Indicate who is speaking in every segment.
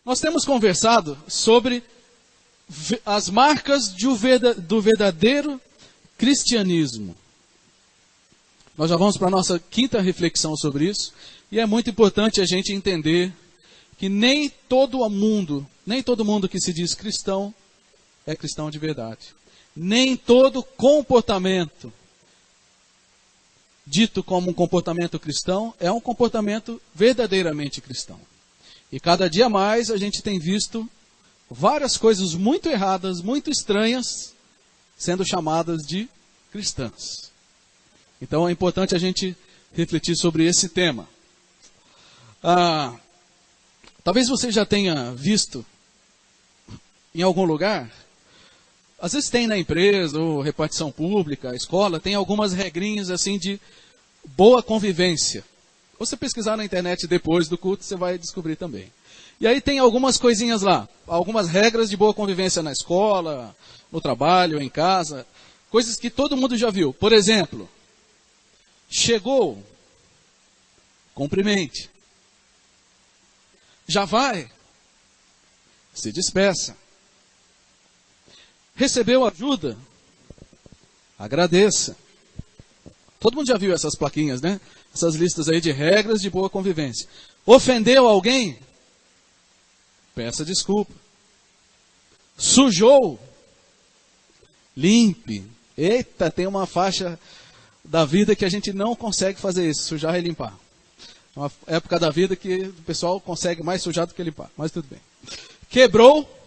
Speaker 1: Nós temos conversado sobre as marcas do verdadeiro cristianismo. Nós já vamos para a nossa quinta reflexão sobre isso, e é muito importante a gente entender que nem todo mundo que se diz cristão é cristão de verdade. Nem todo comportamento dito como um comportamento cristão é um comportamento verdadeiramente cristão. E cada dia mais a gente tem visto várias coisas muito erradas, muito estranhas, sendo chamadas de cristãs. Então é importante a gente refletir sobre esse tema. Talvez você já tenha visto em algum lugar, às vezes tem na empresa, ou repartição pública, escola, tem algumas regrinhas assim de boa convivência. Ou você pesquisar na internet depois do culto, você vai descobrir também. E aí tem algumas coisinhas lá, algumas regras de boa convivência na escola, no trabalho, em casa, coisas que todo mundo já viu. Por exemplo, chegou, cumprimente. Já vai, se despeça. Recebeu ajuda, agradeça. Todo mundo já viu essas plaquinhas, né? Essas listas aí de regras de boa convivência. Ofendeu alguém? Peça desculpa. Sujou? Limpe. Eita, tem uma faixa da vida que a gente não consegue fazer isso, sujar e limpar. É uma época da vida que o pessoal consegue mais sujar do que limpar, mas tudo bem. Quebrou?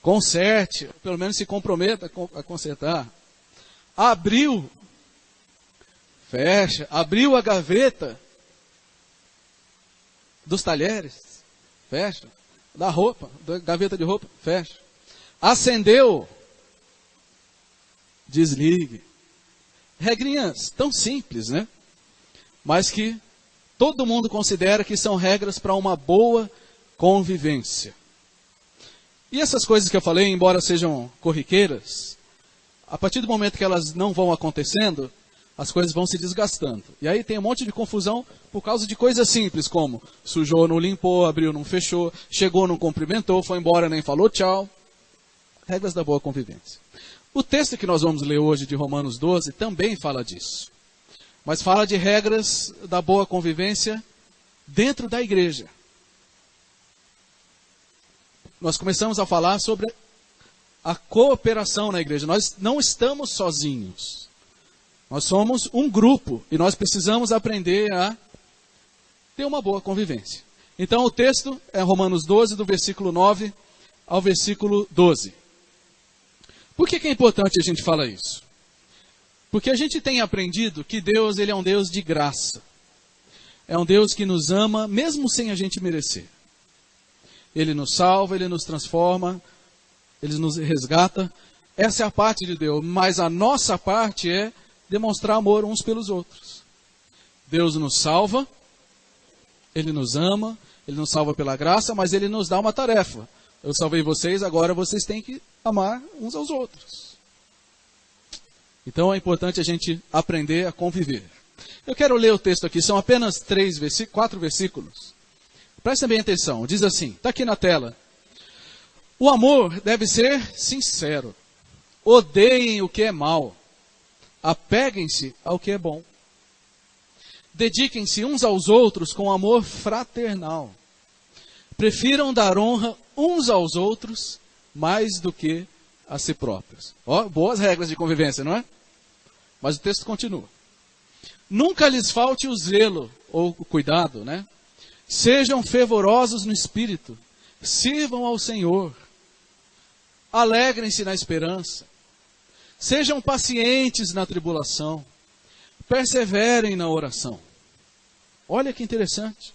Speaker 1: Conserte, pelo menos se comprometa a consertar. Abriu? Fecha. Abriu a gaveta dos talheres? Fecha. Da roupa, da gaveta de roupa? Fecha. Acendeu? Desligue. Regrinhas tão simples, né? Mas que todo mundo considera que são regras para uma boa convivência. E essas coisas que eu falei, embora sejam corriqueiras, a partir do momento que elas não vão acontecendo, as coisas vão se desgastando. E aí tem um monte de confusão por causa de coisas simples, como sujou, não limpou, abriu, não fechou, chegou, não cumprimentou, foi embora, nem falou tchau. Regras da boa convivência. O texto que nós vamos ler hoje de Romanos 12 também fala disso. Mas fala de regras da boa convivência dentro da igreja. Nós começamos a falar sobre a cooperação na igreja. Nós não estamos sozinhos. Nós somos um grupo e nós precisamos aprender a ter uma boa convivência. Então o texto é Romanos 12, do versículo 9 ao versículo 12. Por que é importante a gente falar isso? Porque a gente tem aprendido que Deus, ele é um Deus de graça. É um Deus que nos ama mesmo sem a gente merecer. Ele nos salva, Ele nos transforma, Ele nos resgata. Essa é a parte de Deus, mas a nossa parte é demonstrar amor uns pelos outros. Deus nos salva, Ele nos ama, Ele nos salva pela graça, mas Ele nos dá uma tarefa. Eu salvei vocês, agora vocês têm que amar uns aos outros. Então é importante a gente aprender a conviver. Eu quero ler o texto aqui, são apenas 4 versículos. Prestem bem atenção, diz assim, está aqui na tela. O amor deve ser sincero. Odeiem o que é mal. Apeguem-se ao que é bom. Dediquem-se uns aos outros com amor fraternal. Prefiram dar honra uns aos outros mais do que a si próprios. Ó, boas regras de convivência, não é? Mas o texto continua. Nunca lhes falte o zelo, ou o cuidado, né? Sejam fervorosos no espírito, sirvam ao Senhor, alegrem-se na esperança, sejam pacientes na tribulação, perseverem na oração. Olha que interessante.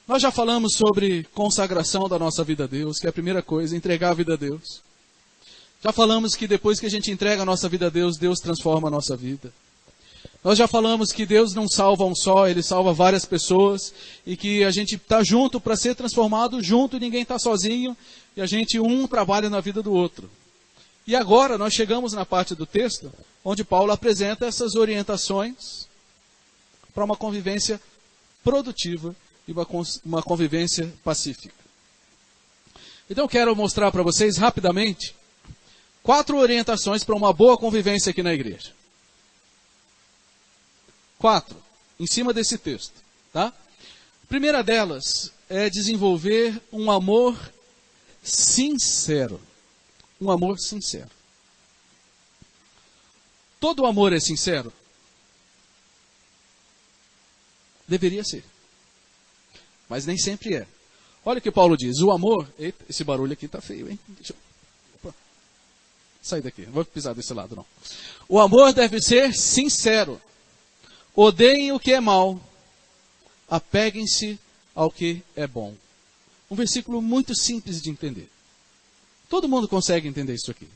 Speaker 1: Nós já falamos sobre consagração da nossa vida a Deus, que é a primeira coisa, entregar a vida a Deus. Já falamos que depois que a gente entrega a nossa vida a Deus, Deus transforma a nossa vida. Nós já falamos que Deus não salva um só, Ele salva várias pessoas e que a gente está junto para ser transformado junto e ninguém está sozinho e a gente trabalha na vida do outro. E agora nós chegamos na parte do texto onde Paulo apresenta essas orientações para uma convivência produtiva e uma convivência pacífica. Então eu quero mostrar para vocês rapidamente 4 orientações para uma boa convivência aqui na igreja. 4, em cima desse texto, tá? A primeira delas é desenvolver um amor sincero. Um amor sincero. Todo amor é sincero? Deveria ser. Mas nem sempre é. Olha o que Paulo diz. O amor... Eita, esse barulho aqui está feio, hein? Deixa eu... Opa. Sair daqui. Não vou pisar desse lado, não. O amor deve ser sincero. Odeiem o que é mal. Apeguem-se ao que é bom. Um versículo muito simples de entender. Todo mundo consegue entender isso aqui.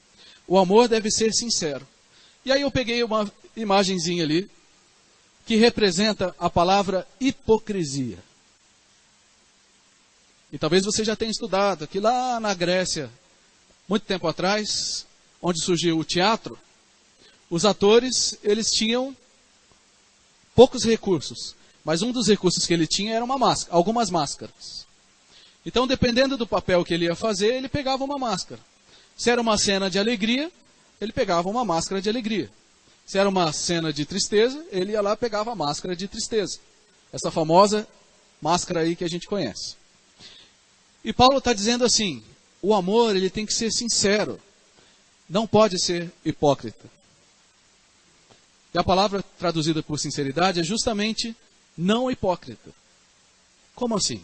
Speaker 1: O amor deve ser sincero. E aí eu peguei uma imagenzinha ali que representa a palavra hipocrisia. E talvez você já tenha estudado que lá na Grécia, muito tempo atrás, onde surgiu o teatro, os atores, eles tinham poucos recursos. Mas um dos recursos que ele tinha era uma máscara, algumas máscaras. Então, dependendo do papel que ele ia fazer, ele pegava uma máscara. Se era uma cena de alegria, ele pegava uma máscara de alegria. Se era uma cena de tristeza, ele ia lá e pegava a máscara de tristeza. Essa famosa máscara aí que a gente conhece. E Paulo está dizendo assim, o amor ele tem que ser sincero. Não pode ser hipócrita. E a palavra traduzida por sinceridade é justamente não hipócrita. Como assim?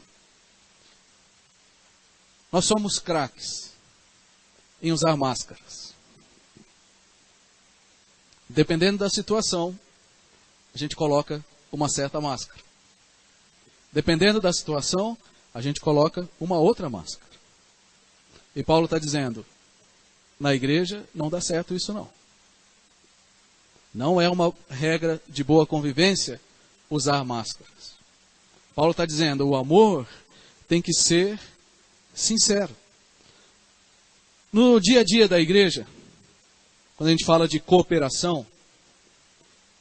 Speaker 1: Nós somos craques em usar máscaras. Dependendo da situação, a gente coloca uma certa máscara. Dependendo da situação, a gente coloca uma outra máscara. E Paulo está dizendo, na igreja não dá certo isso não. Não é uma regra de boa convivência usar máscaras. Paulo está dizendo, o amor tem que ser sincero. No dia a dia da igreja, quando a gente fala de cooperação,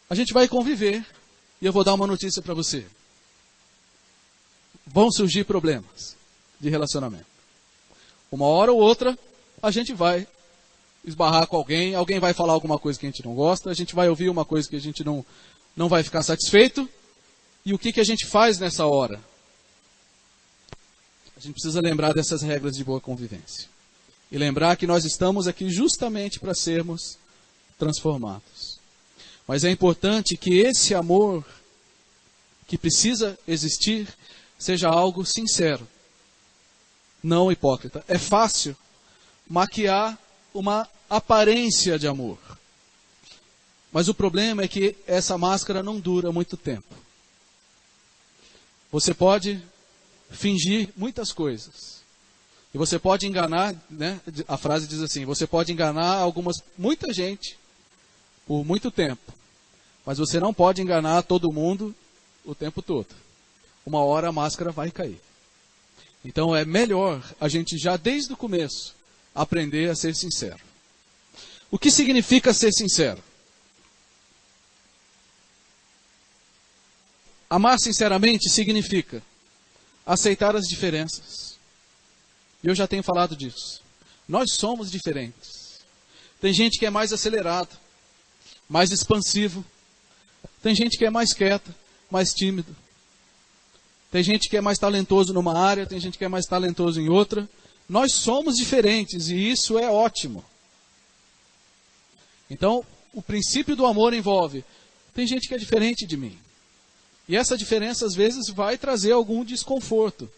Speaker 1: a gente vai conviver, e eu vou dar uma notícia para você. Vão surgir problemas de relacionamento. Uma hora ou outra, a gente vai esbarrar com alguém, alguém vai falar alguma coisa que a gente não gosta, a gente vai ouvir uma coisa que a gente não vai ficar satisfeito, e o que a gente faz nessa hora? A gente precisa lembrar dessas regras de boa convivência. E lembrar que nós estamos aqui justamente para sermos transformados. Mas é importante que esse amor que precisa existir seja algo sincero, não hipócrita. É fácil maquiar uma aparência de amor. Mas o problema é que essa máscara não dura muito tempo. Você pode fingir muitas coisas. E você pode enganar, né? A frase diz assim, você pode enganar muita gente por muito tempo. Mas você não pode enganar todo mundo o tempo todo. Uma hora a máscara vai cair. Então é melhor a gente já desde o começo aprender a ser sincero. O que significa ser sincero? Amar sinceramente significa aceitar as diferenças. E eu já tenho falado disso. Nós somos diferentes. Tem gente que é mais acelerado, mais expansivo. Tem gente que é mais quieta, mais tímido. Tem gente que é mais talentoso numa área, tem gente que é mais talentoso em outra. Nós somos diferentes e isso é ótimo. Então, o princípio do amor envolve, tem gente que é diferente de mim. E essa diferença às vezes vai trazer algum desconforto.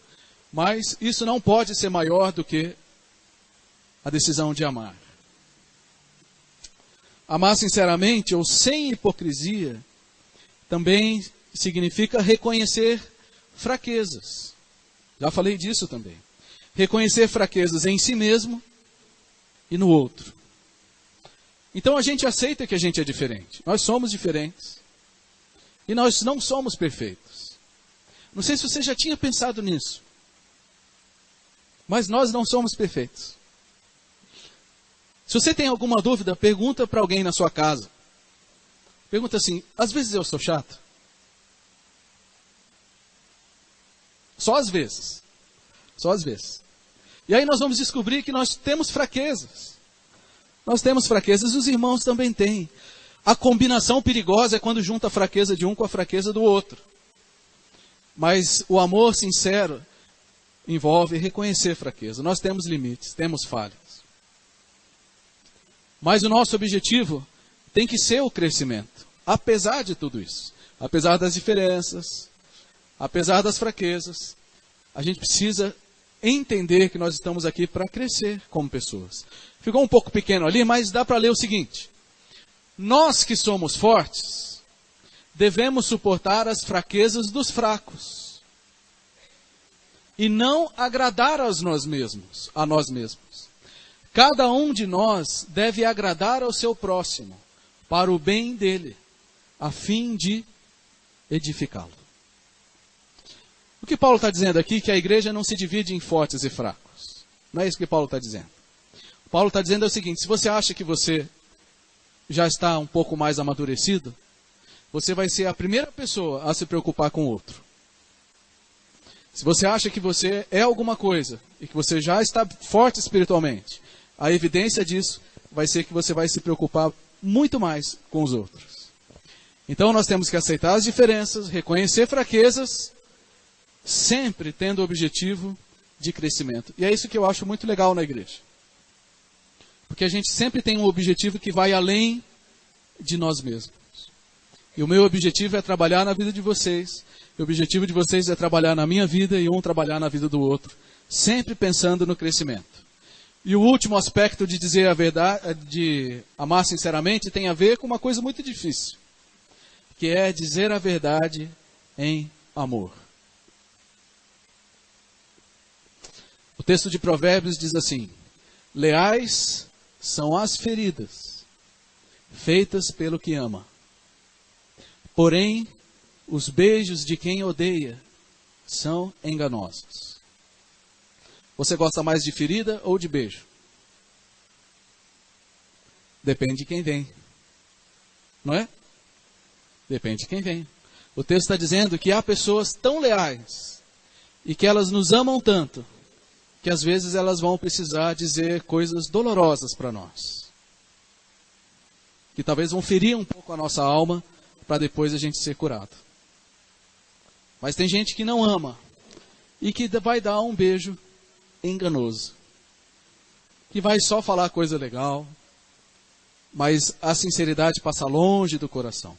Speaker 1: Mas isso não pode ser maior do que a decisão de amar. Amar sinceramente ou sem hipocrisia também significa reconhecer fraquezas. Já falei disso também. Reconhecer fraquezas em si mesmo e no outro. Então a gente aceita que a gente é diferente. Nós somos diferentes. E nós não somos perfeitos. Não sei se você já tinha pensado nisso. Mas nós não somos perfeitos. Se você tem alguma dúvida, pergunta para alguém na sua casa. Pergunta assim, às vezes eu sou chato? Só às vezes. Só às vezes. E aí nós vamos descobrir que nós temos fraquezas. Nós temos fraquezas, os irmãos também têm. A combinação perigosa é quando junta a fraqueza de um com a fraqueza do outro. Mas o amor sincero envolve reconhecer fraqueza. Nós temos limites, temos falhas. Mas o nosso objetivo tem que ser o crescimento, apesar de tudo isso. Apesar das diferenças, apesar das fraquezas, a gente precisa entender que nós estamos aqui para crescer como pessoas. Ficou um pouco pequeno ali, mas dá para ler o seguinte. Nós que somos fortes, devemos suportar as fraquezas dos fracos. E não agradar a nós mesmos. Cada um de nós deve agradar ao seu próximo, para o bem dele, a fim de edificá-lo. O que Paulo está dizendo aqui é que a igreja não se divide em fortes e fracos. Não é isso que Paulo está dizendo. Paulo está dizendo o seguinte, se você acha que você já está um pouco mais amadurecido, você vai ser a primeira pessoa a se preocupar com o outro. Se você acha que você é alguma coisa e que você já está forte espiritualmente, a evidência disso vai ser que você vai se preocupar muito mais com os outros. Então nós temos que aceitar as diferenças, reconhecer fraquezas, sempre tendo o objetivo de crescimento. E é isso que eu acho muito legal na igreja. Porque a gente sempre tem um objetivo que vai além de nós mesmos. E o meu objetivo é trabalhar na vida de vocês. O objetivo de vocês é trabalhar na minha vida e um trabalhar na vida do outro. Sempre pensando no crescimento. E o último aspecto de dizer a verdade, de amar sinceramente, tem a ver com uma coisa muito difícil. Que é dizer a verdade em amor. O texto de Provérbios diz assim: leais são as feridas, feitas pelo que ama. Porém, os beijos de quem odeia são enganosos. Você gosta mais de ferida ou de beijo? Depende de quem vem. Não é? Depende de quem vem. O texto está dizendo que há pessoas tão leais e que elas nos amam tanto que às vezes elas vão precisar dizer coisas dolorosas para nós. Que talvez vão ferir um pouco a nossa alma para depois a gente ser curado. Mas tem gente que não ama e que vai dar um beijo enganoso. Que vai só falar coisa legal, mas a sinceridade passa longe do coração.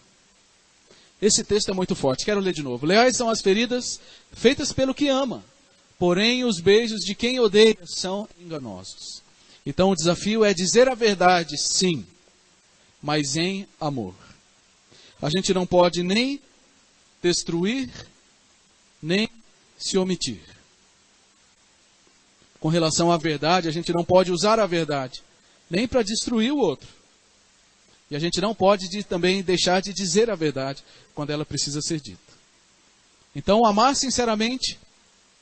Speaker 1: Esse texto é muito forte, quero ler de novo. Leais são as feridas feitas pelo que ama, porém os beijos de quem odeia são enganosos. Então o desafio é dizer a verdade, sim, mas em amor. A gente não pode nem destruir, nem se omitir. Com relação à verdade, a gente não pode usar a verdade, nem para destruir o outro. E a gente não pode também deixar de dizer a verdade quando ela precisa ser dita. Então, amar sinceramente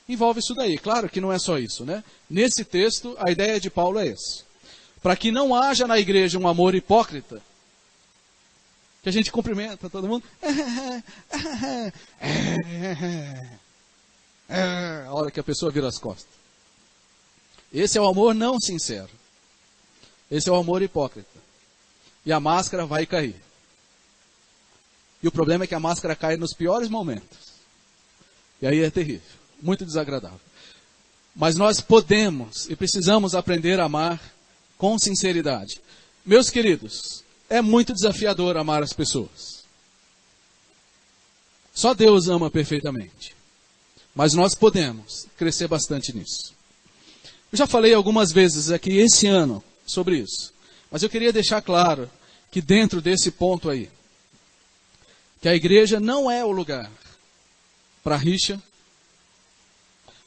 Speaker 1: envolve isso daí. Claro que não é só isso, né? Nesse texto, a ideia de Paulo é essa. Para que não haja na igreja um amor hipócrita, que a gente cumprimenta todo mundo. A hora que a pessoa vira as costas. Esse é o amor não sincero. Esse é o amor hipócrita. E a máscara vai cair. E o problema é que a máscara cai nos piores momentos. E aí é terrível. Muito desagradável. Mas nós podemos e precisamos aprender a amar com sinceridade. Meus queridos, é muito desafiador amar as pessoas. Só Deus ama perfeitamente. Mas nós podemos crescer bastante nisso. Eu já falei algumas vezes aqui esse ano sobre isso. Mas eu queria deixar claro que dentro desse ponto aí, que a igreja não é o lugar para rixa,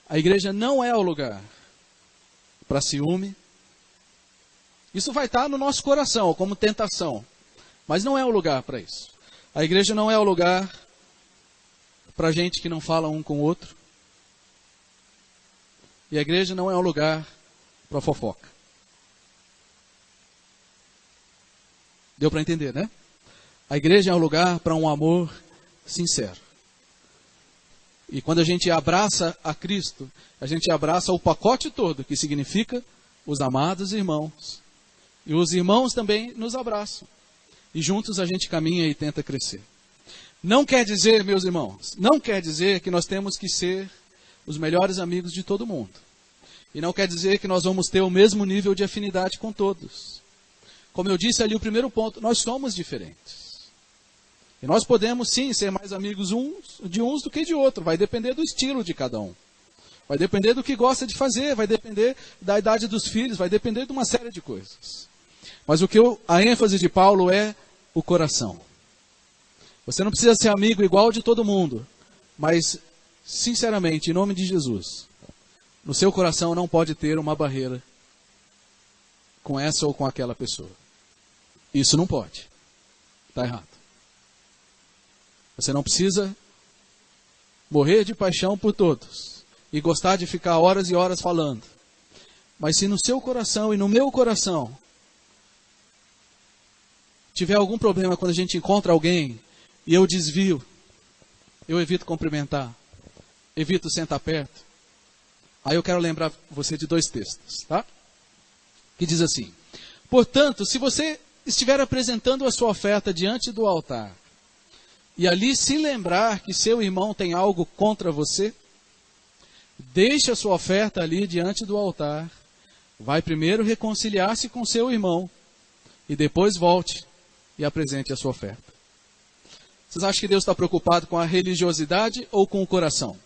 Speaker 1: a igreja não é o lugar para ciúme. Isso vai estar no nosso coração como tentação, mas não é o lugar para isso. A igreja não é o lugar para gente que não fala um com o outro. E a igreja não é um lugar para fofoca. Deu para entender, né? A igreja é um lugar para um amor sincero. E quando a gente abraça a Cristo, a gente abraça o pacote todo, que significa os amados irmãos. E os irmãos também nos abraçam. E juntos a gente caminha e tenta crescer. Não quer dizer, meus irmãos, não quer dizer que nós temos que ser os melhores amigos de todo mundo. E não quer dizer que nós vamos ter o mesmo nível de afinidade com todos. Como eu disse ali, o primeiro ponto, nós somos diferentes. E nós podemos sim ser mais amigos de uns do que de outros. Vai depender do estilo de cada um. Vai depender do que gosta de fazer, vai depender da idade dos filhos, vai depender de uma série de coisas. Mas a ênfase de Paulo é o coração. Você não precisa ser amigo igual de todo mundo, mas, sinceramente, em nome de Jesus, no seu coração não pode ter uma barreira com essa ou com aquela pessoa. Isso não pode. Está errado. Você não precisa morrer de paixão por todos e gostar de ficar horas e horas falando. Mas se no seu coração e no meu coração tiver algum problema quando a gente encontra alguém e eu desvio, eu evito cumprimentar, evito sentar perto, aí eu quero lembrar você de 2 textos, tá? Que diz assim: portanto, se você estiver apresentando a sua oferta diante do altar, e ali se lembrar que seu irmão tem algo contra você, deixe a sua oferta ali diante do altar, vai primeiro reconciliar-se com seu irmão, e depois volte e apresente a sua oferta. Vocês acham que Deus está preocupado com a religiosidade ou com o coração?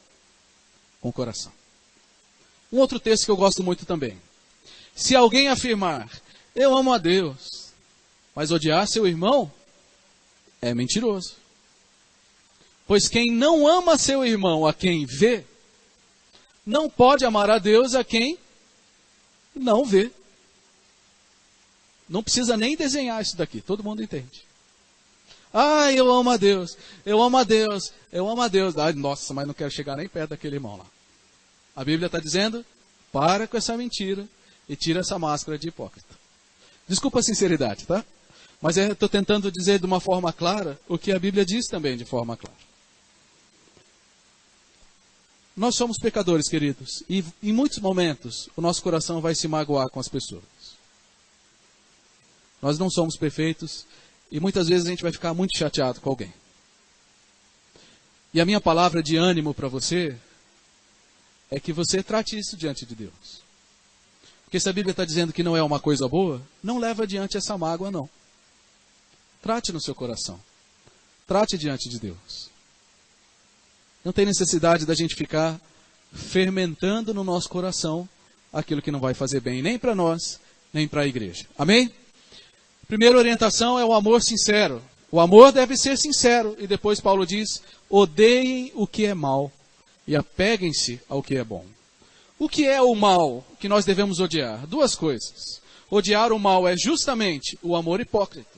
Speaker 1: Com o coração. Um outro texto que eu gosto muito também. Se alguém afirmar, eu amo a Deus, mas odiar seu irmão, é mentiroso. Pois quem não ama seu irmão a quem vê, não pode amar a Deus a quem não vê. Não precisa nem desenhar isso daqui, todo mundo entende. Ah, eu amo a Deus, eu amo a Deus, eu amo a Deus. Ai, nossa, mas não quero chegar nem perto daquele irmão lá. A Bíblia está dizendo, para com essa mentira e tira essa máscara de hipócrita. Desculpa a sinceridade, tá? Mas eu estou tentando dizer de uma forma clara o que a Bíblia diz também de forma clara. Nós somos pecadores, queridos, e em muitos momentos o nosso coração vai se magoar com as pessoas. Nós não somos perfeitos e muitas vezes a gente vai ficar muito chateado com alguém. E a minha palavra de ânimo para você é que você trate isso diante de Deus. Porque se a Bíblia está dizendo que não é uma coisa boa, não leva adiante essa mágoa, não. Trate no seu coração. Trate diante de Deus. Não tem necessidade da gente ficar fermentando no nosso coração aquilo que não vai fazer bem nem para nós, nem para a igreja. Amém? Primeira orientação é o amor sincero. O amor deve ser sincero. E depois Paulo diz, odeiem o que é mal e apeguem-se ao que é bom. O que é o mal que nós devemos odiar? 2 coisas. Odiar o mal é justamente o amor hipócrita.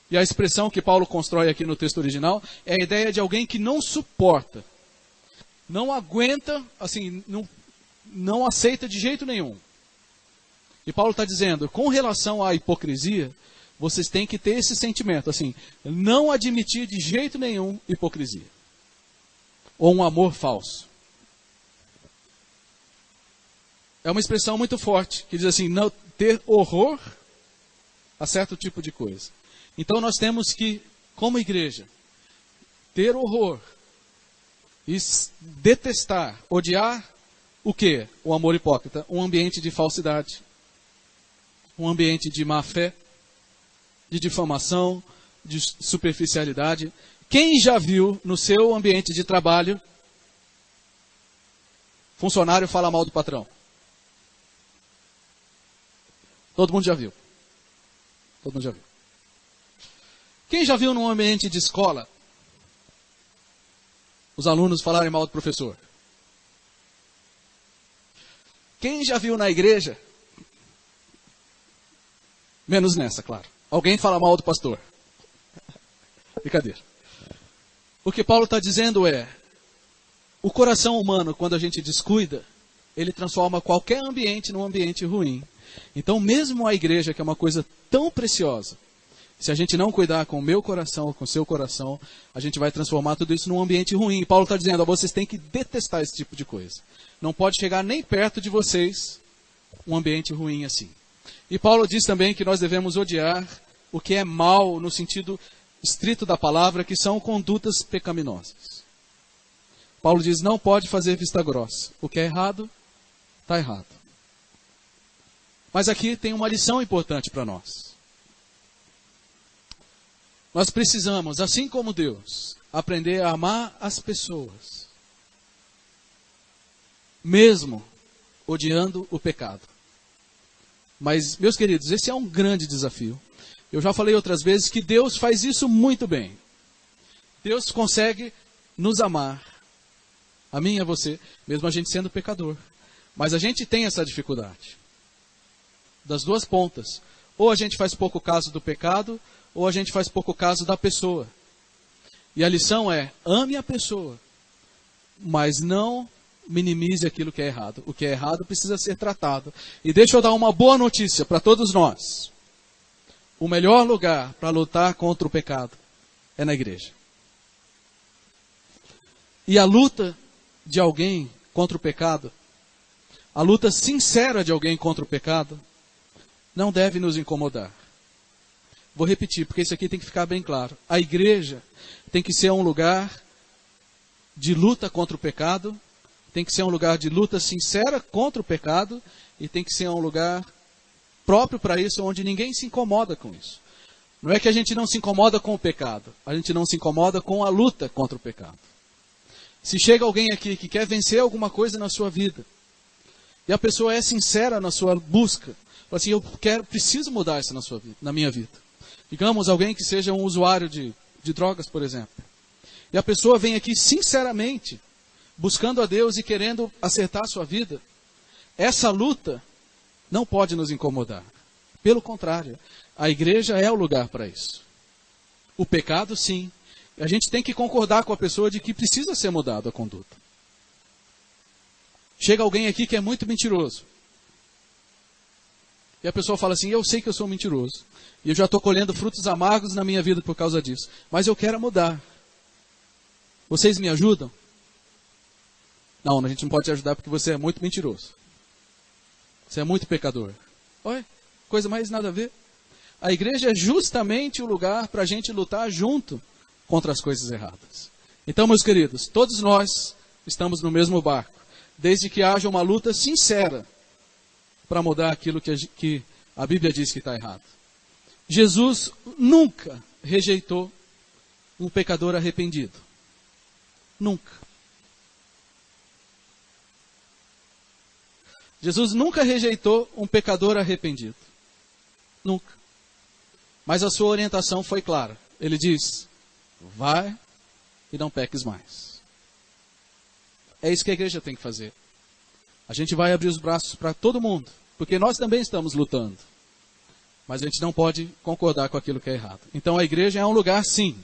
Speaker 1: E a expressão que Paulo constrói aqui no texto original é a ideia de alguém que não suporta, não aguenta, assim, não aceita de jeito nenhum. E Paulo está dizendo, com relação à hipocrisia, vocês têm que ter esse sentimento, assim, não admitir de jeito nenhum hipocrisia. Ou um amor falso. É uma expressão muito forte, que diz assim, não ter horror a certo tipo de coisa. Então nós temos que, como igreja, ter horror e detestar, odiar o quê? O amor hipócrita, um ambiente de falsidade, um ambiente de má fé, de difamação, de superficialidade. Quem já viu no seu ambiente de trabalho funcionário falar mal do patrão? Todo mundo já viu. Todo mundo já viu. Quem já viu num ambiente de escola os alunos falarem mal do professor? Quem já viu na igreja, menos nessa, claro, alguém fala mal do pastor? Brincadeira. O que Paulo está dizendo é, o coração humano, quando a gente descuida, ele transforma qualquer ambiente num ambiente ruim. Então, mesmo a igreja, que é uma coisa tão preciosa, Se a gente não cuidar com o meu coração, com o seu coração, a gente vai transformar tudo isso num ambiente ruim. E Paulo está dizendo, vocês têm que detestar esse tipo de coisa. Não pode chegar nem perto de vocês um ambiente ruim assim. E Paulo diz também que nós devemos odiar o que é mal no sentido estrito da palavra, que são condutas pecaminosas. Paulo diz, não pode fazer vista grossa. O que é errado, está errado. Mas aqui tem uma lição importante para nós. Nós precisamos, assim como Deus, aprender a amar as pessoas, mesmo odiando o pecado. Mas, meus queridos, esse é um grande desafio. Eu já falei outras vezes que Deus faz isso muito bem. Deus consegue nos amar, a mim e a você, mesmo a gente sendo pecador. Mas a gente tem essa dificuldade. Das duas pontas. Ou a gente faz pouco caso do pecado, ou a gente faz pouco caso da pessoa. E a lição é, ame a pessoa, mas não minimize aquilo que é errado. O que é errado precisa ser tratado. E deixa eu dar uma boa notícia para todos nós. O melhor lugar para lutar contra o pecado é na igreja. E a luta de alguém contra o pecado, a luta sincera de alguém contra o pecado, não deve nos incomodar. Vou repetir, porque isso aqui tem que ficar bem claro. A igreja tem que ser um lugar de luta contra o pecado, tem que ser um lugar de luta sincera contra o pecado, e tem que ser um lugar próprio para isso, onde ninguém se incomoda com isso. Não é que a gente não se incomoda com o pecado, a gente não se incomoda com a luta contra o pecado. Se chega alguém aqui que quer vencer alguma coisa na sua vida, e a pessoa é sincera na sua busca, fala assim, preciso mudar isso na minha vida. Digamos, alguém que seja um usuário de drogas, por exemplo. E a pessoa vem aqui sinceramente, buscando a Deus e querendo acertar a sua vida. Essa luta não pode nos incomodar. Pelo contrário, a igreja é o lugar para isso. O pecado, sim. A gente tem que concordar com a pessoa de que precisa ser mudada a conduta. Chega alguém aqui que é muito mentiroso. E a pessoa fala assim, eu sei que eu sou mentiroso. E eu já estou colhendo frutos amargos na minha vida por causa disso. Mas eu quero mudar. Vocês me ajudam? Não, a gente não pode te ajudar porque você é muito mentiroso. Você é muito pecador. Olha, coisa mais nada a ver. A igreja é justamente o lugar para a gente lutar junto contra as coisas erradas. Então, meus queridos, todos nós estamos no mesmo barco. Desde que haja uma luta sincera para mudar aquilo que a Bíblia diz que está errado. Jesus nunca rejeitou um pecador arrependido. Nunca. Jesus nunca rejeitou um pecador arrependido. Nunca. Mas a sua orientação foi clara. Ele diz, vai e não peques mais. É isso que a igreja tem que fazer. A gente vai abrir os braços para todo mundo, porque nós também estamos lutando. Mas a gente não pode concordar com aquilo que é errado. Então a igreja é um lugar, sim,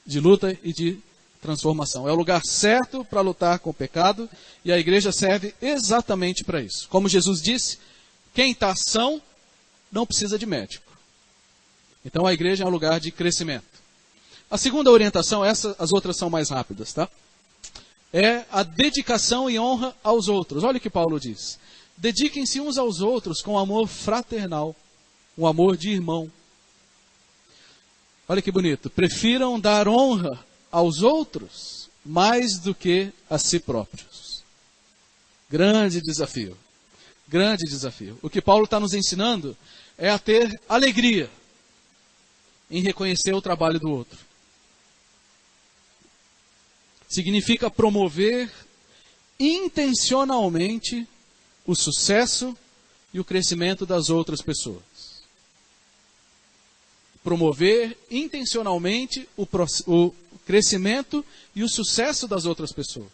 Speaker 1: de luta e de transformação. É o lugar certo para lutar com o pecado, e a igreja serve exatamente para isso. Como Jesus disse, quem está são não precisa de médico. Então a igreja é um lugar de crescimento. A segunda orientação, as outras são mais rápidas, tá? É a dedicação e honra aos outros. Olha o que Paulo diz. Dediquem-se uns aos outros com amor fraternal, um amor de irmão. Olha que bonito. Prefiram dar honra aos outros mais do que a si próprios. Grande desafio. Grande desafio. O que Paulo está nos ensinando é a ter alegria em reconhecer o trabalho do outro. Significa promover intencionalmente o sucesso e o crescimento das outras pessoas. Promover intencionalmente o crescimento e o sucesso das outras pessoas.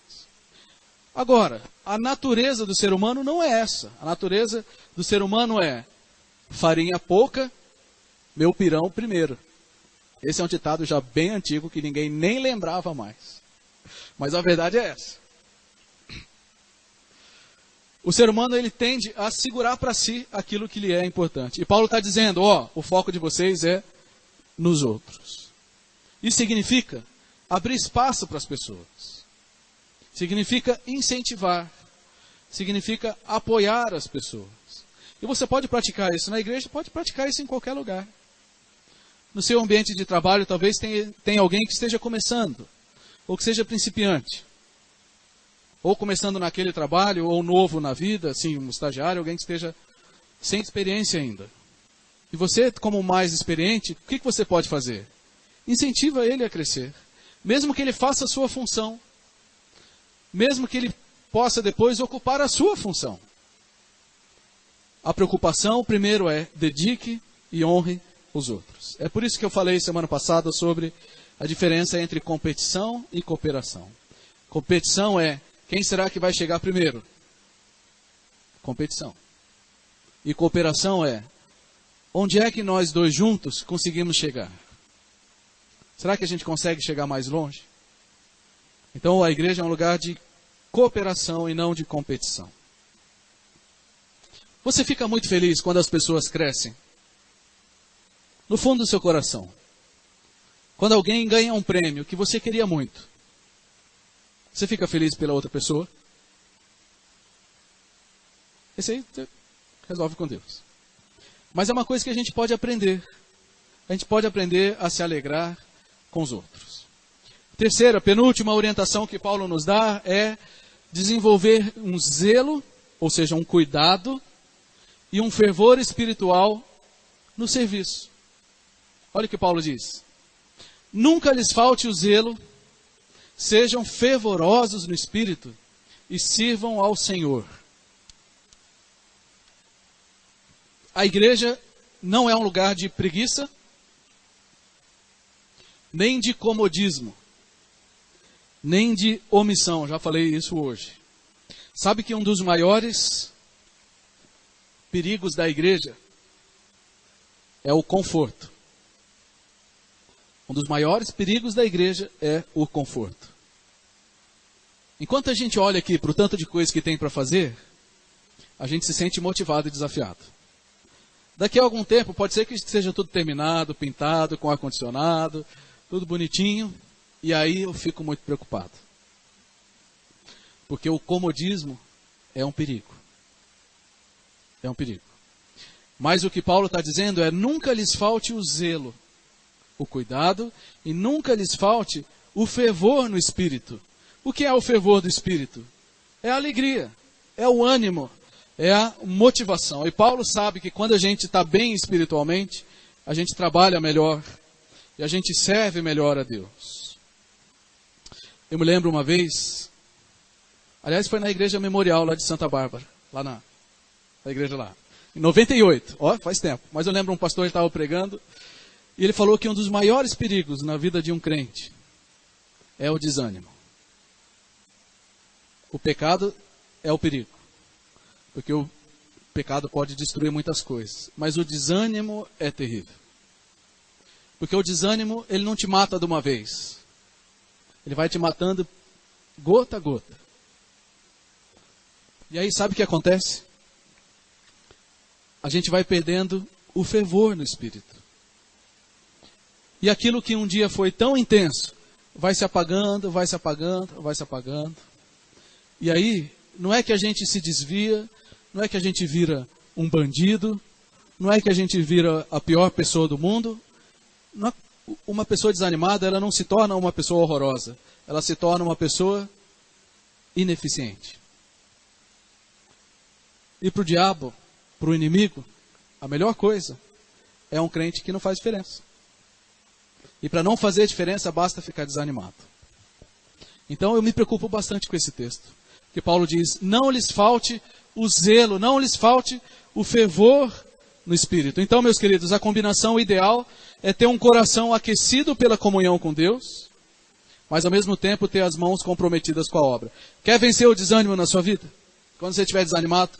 Speaker 1: Agora, a natureza do ser humano não é essa. A natureza do ser humano é farinha pouca, meu pirão primeiro. Esse é um ditado já bem antigo que ninguém nem lembrava mais. Mas a verdade é essa. O ser humano ele tende a segurar para si aquilo que lhe é importante. E Paulo está dizendo, o foco de vocês é nos outros. Isso significa abrir espaço para as pessoas. Significa incentivar. Significa apoiar as pessoas. E você pode praticar isso na igreja, pode praticar isso em qualquer lugar. No seu ambiente de trabalho, talvez tenha alguém que esteja começando, ou que seja principiante. Ou começando naquele trabalho, ou novo na vida, assim, um estagiário, alguém que esteja sem experiência ainda. E você, como mais experiente, o que você pode fazer? Incentiva ele a crescer. Mesmo que ele faça a sua função. Mesmo que ele possa depois ocupar a sua função. A preocupação, primeiro, é dedique e honre os outros. É por isso que eu falei semana passada sobre a diferença entre competição e cooperação. Competição é quem será que vai chegar primeiro? Competição. E cooperação é onde é que nós dois juntos conseguimos chegar? Será que a gente consegue chegar mais longe? Então a igreja é um lugar de cooperação e não de competição. Você fica muito feliz quando as pessoas crescem? No fundo do seu coração. Quando alguém ganha um prêmio que você queria muito. Você fica feliz pela outra pessoa? Esse aí você resolve com Deus. Mas é uma coisa que a gente pode aprender. A gente pode aprender a se alegrar com os outros. Terceira, penúltima orientação que Paulo nos dá é desenvolver um zelo, ou seja, um cuidado e um fervor espiritual no serviço. Olha o que Paulo diz. Nunca lhes falte o zelo, sejam fervorosos no espírito e sirvam ao Senhor. A igreja não é um lugar de preguiça, nem de comodismo, nem de omissão. Já falei isso hoje. Sabe que um dos maiores perigos da igreja é o conforto. Um dos maiores perigos da igreja é o conforto. Enquanto a gente olha aqui para o tanto de coisa que tem para fazer, a gente se sente motivado e desafiado. Daqui a algum tempo, pode ser que seja tudo terminado, pintado, com ar-condicionado, tudo bonitinho, e aí eu fico muito preocupado. Porque o comodismo é um perigo. É um perigo. Mas o que Paulo está dizendo é, nunca lhes falte o zelo, o cuidado, e nunca lhes falte o fervor no espírito. O que é o fervor do espírito? É a alegria, é o ânimo, é a motivação. E Paulo sabe que quando a gente está bem espiritualmente, a gente trabalha melhor e a gente serve melhor a Deus. Eu me lembro uma vez, aliás foi na igreja memorial lá de Santa Bárbara, lá na igreja lá, em 98, faz tempo, mas eu lembro um pastor que estava pregando, e ele falou que um dos maiores perigos na vida de um crente é o desânimo. O pecado é o perigo. Porque o pecado pode destruir muitas coisas. Mas o desânimo é terrível. Porque o desânimo, ele não te mata de uma vez. Ele vai te matando gota a gota. E aí sabe o que acontece? A gente vai perdendo o fervor no espírito. E aquilo que um dia foi tão intenso, vai se apagando, vai se apagando, vai se apagando. E aí, não é que a gente se desvia, não é que a gente vira um bandido, não é que a gente vira a pior pessoa do mundo. Uma pessoa desanimada, ela não se torna uma pessoa horrorosa. Ela se torna uma pessoa ineficiente. E para o diabo, para o inimigo, a melhor coisa é um crente que não faz diferença. E para não fazer diferença, basta ficar desanimado. Então eu me preocupo bastante com esse texto. Que Paulo diz, não lhes falte o zelo, não lhes falte o fervor no espírito. Então, meus queridos, a combinação ideal é ter um coração aquecido pela comunhão com Deus, mas ao mesmo tempo ter as mãos comprometidas com a obra. Quer vencer o desânimo na sua vida? Quando você estiver desanimado,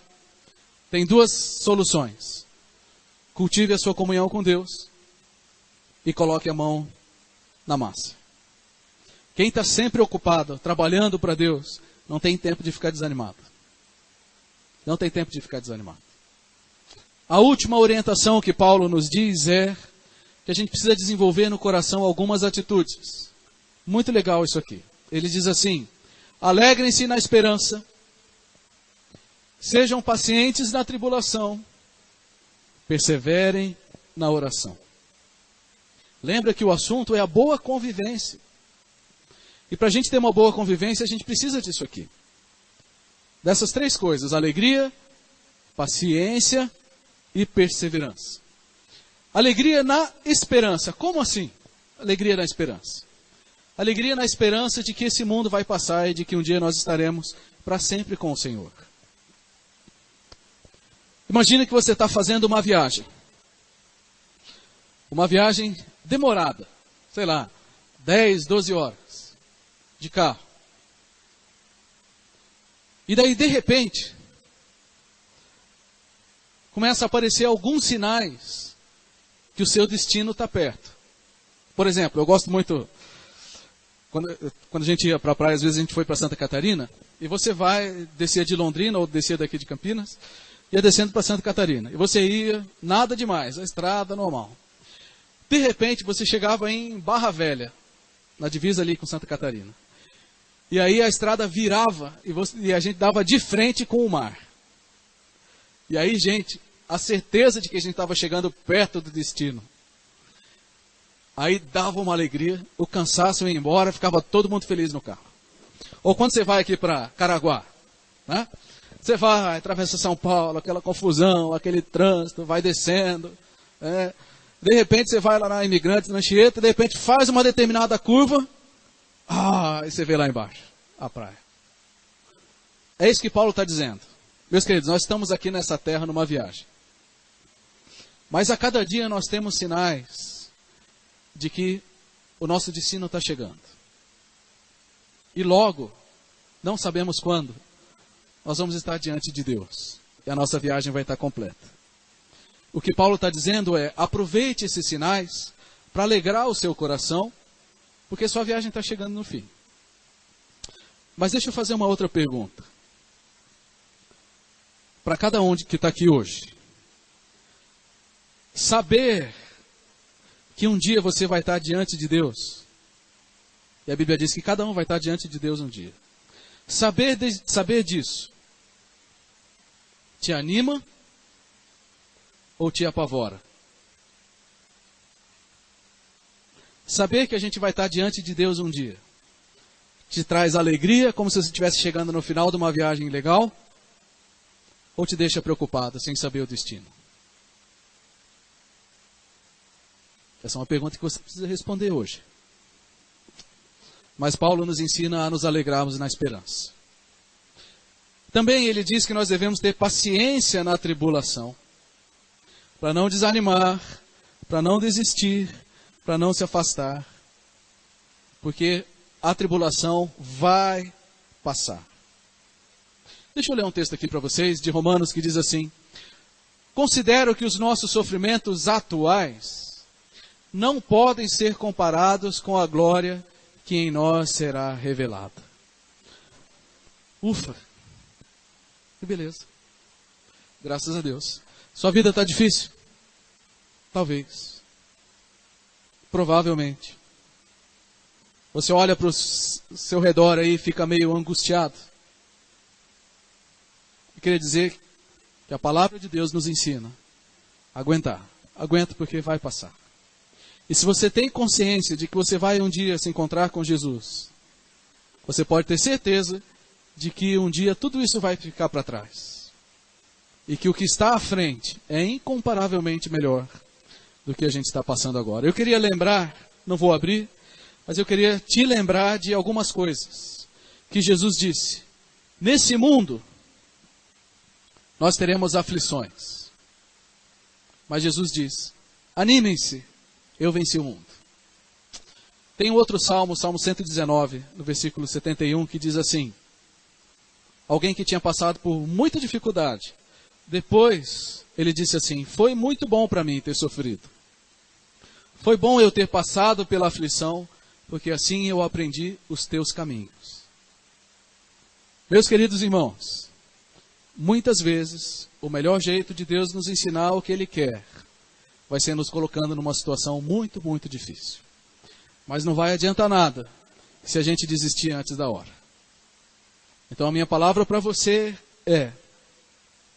Speaker 1: tem duas soluções. Cultive a sua comunhão com Deus e coloque a mão na massa. Quem está sempre ocupado, trabalhando para Deus, não tem tempo de ficar desanimado. Não tem tempo de ficar desanimado. A última orientação que Paulo nos diz é que a gente precisa desenvolver no coração algumas atitudes. Muito legal isso aqui. Ele diz assim: alegrem-se na esperança, sejam pacientes na tribulação, perseverem na oração. Lembra que o assunto é a boa convivência. E para a gente ter uma boa convivência, a gente precisa disso aqui. Dessas três coisas: alegria, paciência e perseverança. Alegria na esperança. Como assim? Alegria na esperança. Alegria na esperança de que esse mundo vai passar e de que um dia nós estaremos para sempre com o Senhor. Imagine que você está fazendo uma viagem. Uma viagem demorada. Sei lá, 10, 12 horas de carro. E daí, de repente, começa a aparecer alguns sinais que o seu destino está perto. Por exemplo, eu gosto muito, quando a gente ia para a praia, às vezes a gente foi para Santa Catarina, e você descia de Londrina, ou descia daqui de Campinas, ia descendo para Santa Catarina. E você ia, nada demais, a estrada normal. De repente, você chegava em Barra Velha, na divisa ali com Santa Catarina. E aí a estrada virava e a gente dava de frente com o mar. E aí, gente, a certeza de que a gente estava chegando perto do destino. Aí dava uma alegria, o cansaço ia embora, ficava todo mundo feliz no carro. Ou quando você vai aqui para Caraguá, né? Você vai, atravessa São Paulo, aquela confusão, aquele trânsito, vai descendo. De repente você vai lá na Imigrantes, na Anchieta, de repente faz uma determinada curva, e você vê lá embaixo a praia. É isso que Paulo está dizendo. Meus queridos, nós estamos aqui nessa terra numa viagem. Mas a cada dia nós temos sinais de que o nosso destino está chegando. E logo, não sabemos quando, nós vamos estar diante de Deus. E a nossa viagem vai estar completa. O que Paulo está dizendo é: aproveite esses sinais para alegrar o seu coração, porque sua viagem está chegando no fim. Mas deixa eu fazer uma outra pergunta. Para cada um que está aqui hoje. Saber que um dia você vai estar diante de Deus. E a Bíblia diz que cada um vai estar diante de Deus um dia. Saber disso te anima ou te apavora? Saber que a gente vai estar diante de Deus um dia te traz alegria, como se você estivesse chegando no final de uma viagem legal? Ou te deixa preocupado, sem saber o destino? Essa é uma pergunta que você precisa responder hoje. Mas Paulo nos ensina a nos alegrarmos na esperança. Também ele diz que nós devemos ter paciência na tribulação, para não desanimar, para não desistir, para não se afastar, porque a tribulação vai passar. Deixa eu ler um texto aqui para vocês, de Romanos, que diz assim: considero que os nossos sofrimentos atuais não podem ser comparados com a glória que em nós será revelada. Ufa! Que beleza. Graças a Deus. Sua vida está difícil? Talvez. Provavelmente. Você olha para o seu redor aí e fica meio angustiado. Eu queria dizer que a palavra de Deus nos ensina a aguentar. Aguenta porque vai passar. E se você tem consciência de que você vai um dia se encontrar com Jesus, você pode ter certeza de que um dia tudo isso vai ficar para trás. E que o que está à frente é incomparavelmente melhor do que a gente está passando agora. Eu queria lembrar, não vou abrir, mas eu queria te lembrar de algumas coisas que Jesus disse. Nesse mundo, nós teremos aflições. Mas Jesus diz: animem-se, eu venci o mundo. Tem outro salmo, Salmo 119, no versículo 71, que diz assim: alguém que tinha passado por muita dificuldade, depois ele disse assim: foi muito bom para mim ter sofrido. Foi bom eu ter passado pela aflição, porque assim eu aprendi os teus caminhos. Meus queridos irmãos, muitas vezes o melhor jeito de Deus nos ensinar o que Ele quer vai ser nos colocando numa situação muito, muito difícil. Mas não vai adiantar nada se a gente desistir antes da hora. Então a minha palavra para você é: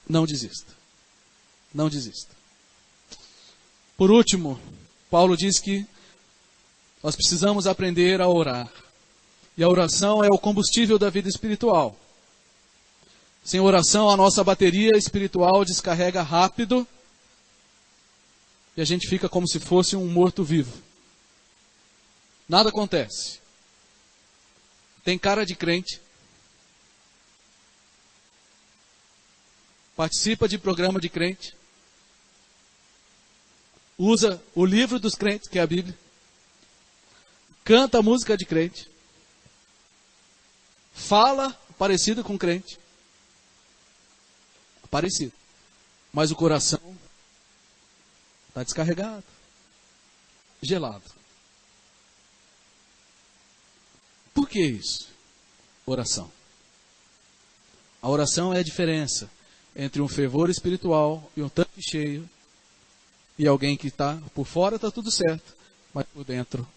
Speaker 1: não desista. Não desista. Por último, Paulo diz que nós precisamos aprender a orar. E a oração é o combustível da vida espiritual. Sem oração, a nossa bateria espiritual descarrega rápido e a gente fica como se fosse um morto-vivo. Nada acontece. Tem cara de crente, participa de programa de crente, usa o livro dos crentes, que é a Bíblia, canta música de crente, fala parecido com crente, parecido, mas o coração está descarregado, gelado. Por que isso? Oração. A oração é a diferença entre um fervor espiritual e um tanque cheio e alguém que está por fora está tudo certo, mas por dentro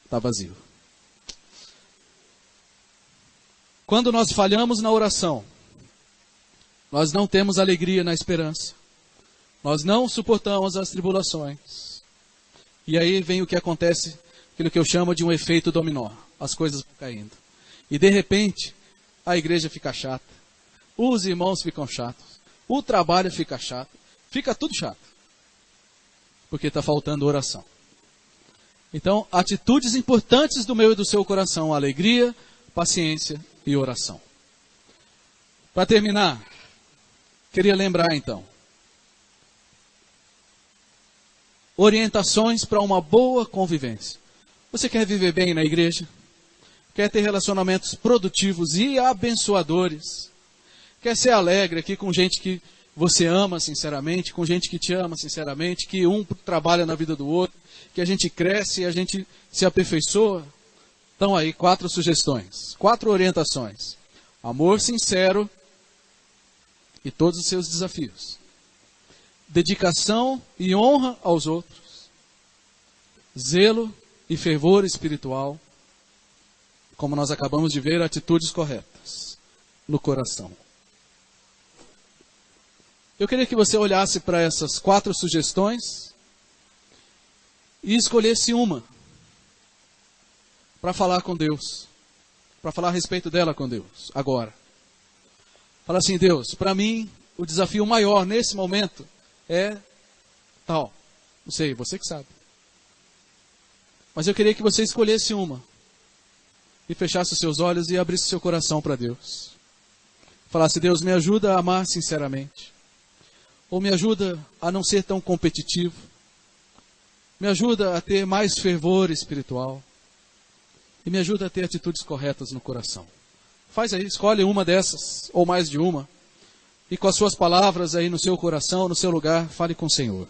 Speaker 1: está vazio. Quando nós falhamos na oração, nós não temos alegria na esperança, nós não suportamos as tribulações. E aí vem o que acontece, aquilo que eu chamo de um efeito dominó. As coisas vão caindo. E de repente, a igreja fica chata, os irmãos ficam chatos, o trabalho fica chato, fica tudo chato. Porque está faltando oração. Então, atitudes importantes do meu e do seu coração: alegria, paciência e oração. Para terminar, queria lembrar então, orientações para uma boa convivência. Você quer viver bem na igreja? Quer ter relacionamentos produtivos e abençoadores? Quer ser alegre aqui com gente que você ama sinceramente, com gente que te ama sinceramente, que um trabalha na vida do outro, que a gente cresce e a gente se aperfeiçoa? Então aí 4 sugestões, 4 orientações. Amor sincero e todos os seus desafios. Dedicação e honra aos outros. Zelo e fervor espiritual. Como nós acabamos de ver, atitudes corretas no coração. Eu queria que você olhasse para essas 4 sugestões e escolhesse uma para falar com Deus, para falar a respeito dela com Deus, agora. Fala assim: Deus, para mim, o desafio maior nesse momento é tal. Não sei, você que sabe. Mas eu queria que você escolhesse uma e fechasse os seus olhos e abrisse seu coração para Deus. Falasse: Deus, me ajuda a amar sinceramente. Ou me ajuda a não ser tão competitivo. Me ajuda a ter mais fervor espiritual. E me ajuda a ter atitudes corretas no coração. Faz aí, escolhe uma dessas, ou mais de uma. E com as suas palavras aí no seu coração, no seu lugar, fale com o Senhor.